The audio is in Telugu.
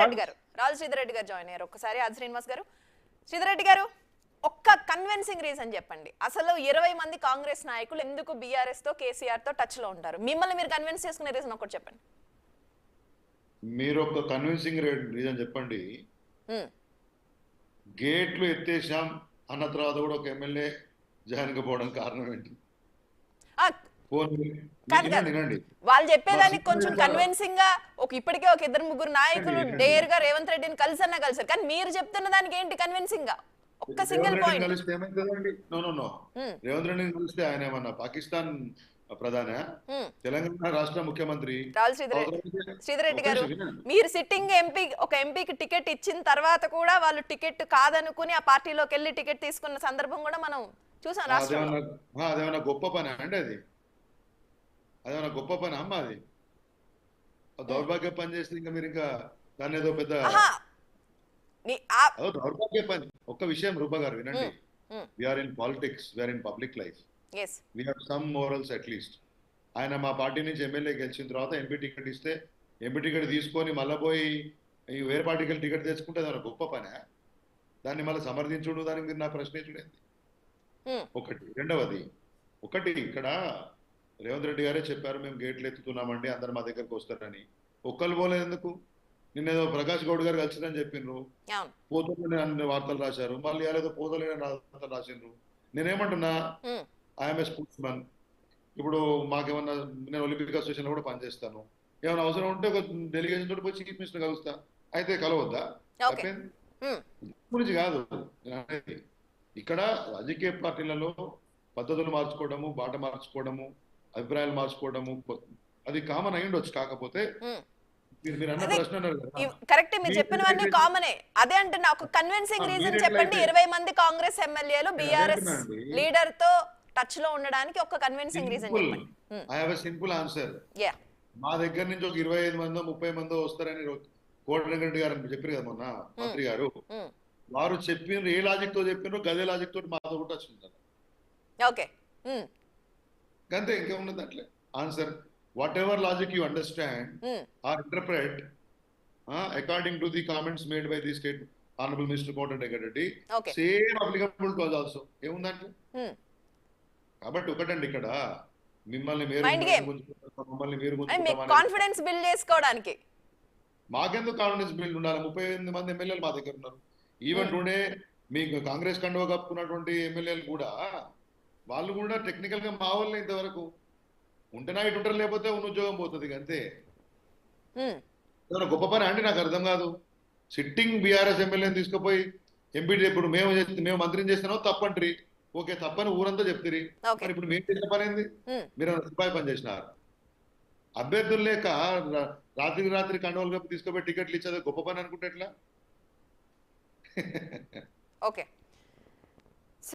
రెడ్డి గారు రాజు శ్రీధర్ గారు జాయిన్ అయ్యారు. ఒక్కసారి ఆది శ్రీనివాస్ గారు. శ్రీధర్ గారు ఒక్క కన్విన్సింగ్ రీజన్ చెప్పండి. అసలు 20 మంది కాంగ్రెస్ నాయకులు ఎందుకు బీఆర్ఎస్ తో కేసీఆర్ తో టచ్ లో ఉంటారు? మిమ్మల్ని మీరు కన్విన్స్ చేసుకునే రీజన్ ఒకటి చెప్పండి. మీరు ఒక కన్విన్సింగ్ రీజన్ చెప్పండి. గేట్లు ఎత్తేసాం అన్న తర్వాత కూడా ఒక ఎమ్మెల్యే జాయిన్ పోవడం కారణం ఏంటి? వాళ్ళు చెప్పేదానికి కొంచెం కన్విన్సింగ్ గా ఇప్పటికే ఒక ఇద్దరు ముగ్గురు నాయకులు డేర్ గా రేవంత్ రెడ్డిని కలిసన్నా కలిసారు, కానీ మీరు చెప్తున్న దానికి ఏంటి కన్విన్సింగ్ గా? ఒక్క సింగిల్ పాయింట్. రేవంత్ రెడ్డిని కలిస్తే ఆయన ఏమన్నా పాకిస్తాన్ ప్రధాన తెలంగాణ రాష్ట్ర ముఖ్యమంత్రి శ్రీధర్ రెడ్డి గారు, మీరు సిట్టింగ్ ఎంపీ ఒక ఎంపీకి టికెట్ ఇచ్చిన తర్వాత కూడా వాళ్ళు టికెట్ కాదనుకుని ఆ పార్టీలోకి వెళ్ళి టికెట్ తీసుకున్న సందర్భం కూడా మనం చూసాం రాష్ట్రంలో. అదేమన్నా గొప్ప పని అండి? అదేమన్నా గొప్ప పని అమ్మ? అది దౌర్భాగ్య పని చేస్తే ఇంకా మీరు ఇంకా దాన్ని ఏదో పెద్ద దౌర్భాగ్య పని. ఒక్క విషయం రూపా గారు వినండి, we are in politics, we are in public life, we have some morals at least. ఆయన మా పార్టీ నుంచి ఎమ్మెల్యే గెలిచిన తర్వాత ఎంపీ టికెట్ ఇస్తే ఎంపీ టికెట్ తీసుకొని మళ్ళీ పోయి వేరే పార్టీకి టికెట్ తెచ్చుకుంటే అది గొప్ప పనే? దాన్ని మళ్ళీ సమర్థించుడు, దానికి మీరు నా ప్రశ్నించుడేంది? ఒకటి. రెండవది, ఇక్కడ రేవంత్ రెడ్డి గారే చెప్పారు మేము గేట్లు ఎత్తుతున్నామండి, అందరు మా దగ్గరకు వస్తారని. ఒక్కరు పోలేదు ఎందుకు? నిన్నేదో ప్రకాష్ గౌడ్ గారు కలిసిరని చెప్పిండ్రు, పోతలేని అన్ని వార్తలు రాశారు, మళ్ళీ ఏదో పోతలేని వార్తలు రాసిండ్రు. నేనేమంటున్నా, ఐఎమ్ ఏ స్పోర్ట్స్ మ్యాన్. ఇప్పుడు మాకేమన్నా, నేను ఒలింపిక్ అసోసియేషన్ లో కూడా పనిచేస్తాను, ఏమైనా అవసరం ఉంటే ఒక డెలిగేషన్ తోటి పోయి చీఫ్ మినిస్టర్ కలుస్తా, అయితే కలవద్దా? గురించి కాదు ఇక్కడ రాజకీయ పార్టీలలో పద్ధతులు మార్చుకోవడము, బాట మార్చుకోవడము, అభిప్రాయాలు మార్చుకోవడము అది కామన్ అయి ఉండొచ్చు. కాకపోతే మీరు అన్న ప్రశ్న కరెక్ట్, మీరు చెప్పినవన్నీ కామనే. అదే అంటున్నా, ఒక కన్విన్సింగ్ రీజన్ చెప్పండి. 20 మంది కాంగ్రెస్ ఎమ్మెల్యేలు బీఆర్ఎస్ లీడర్ తో టచ్ లో ఉండడానికి ఒక కన్విన్సింగ్ రీజన్ చెప్పండి. I have a simple answer. మా దగ్గర నుంచి ఒక 25 మందో 30 మందో వస్తారని కోటరెడ్డి గారు చెప్పారు కదా మొన్న మంత్రి గారు. వారు చెప్పిన ఏ లాజిక్ తో చెప్పినారో గదే లాజిక్ తోటి మాతో కూడా వచ్చింటారు. ఓకే, అంతే, ఇంకేమున్నది అట్లే answer. Whatever logic you understand or interpret according to the comments made by the state honourable minister Kotareddy, same applicable to also. ఏముందంటే కాబట్టి ఒకటండి, ఇక్కడ మిమ్మల్ని మీరు కాన్ఫిడెన్స్ బిల్డ్ చేసుకోవడానికి మాకెందుకు కాన్ఫిడెన్స్ బిల్డ్ ఉండాలి? 38 మంది ఎమ్మెల్యేలు మా దగ్గర ఉన్నారు. ఈవెన్ టుడే మీకు కాంగ్రెస్ కండువా కప్పుకున్నటువంటి ఎమ్మెల్యేలు కూడా, వాళ్ళు కూడా టెక్నికల్ గా మా వాళ్ళే. ఇంతవరకు ఉంటేనా ఇటు ఉంటారు, లేకపోతే ఉన్న ఉద్యోగం పోతుంది, అంతే. గొప్ప పని అండి? నాకు అర్థం కాదు. సిట్టింగ్ బీఆర్ఎస్ ఎమ్మెల్యేని తీసుకుపోయి ఎంపీ ఇప్పుడు మేము మంత్రిని చేస్తున్నాం తప్పంట్రీ, ఓకే తప్పని ఊరంతా చెప్తారు. మరి ఇప్పుడు మేము చేసిన పని ఏంది? మీరు సిపాయి పని చేసినారు. అభ్యర్థులు లేక రాత్రి కండువాలు కప్పి తీసుకుపోయి టికెట్లు ఇచ్చేది గొప్ప పని అనుకుంటే ఎట్లా? ఓకే.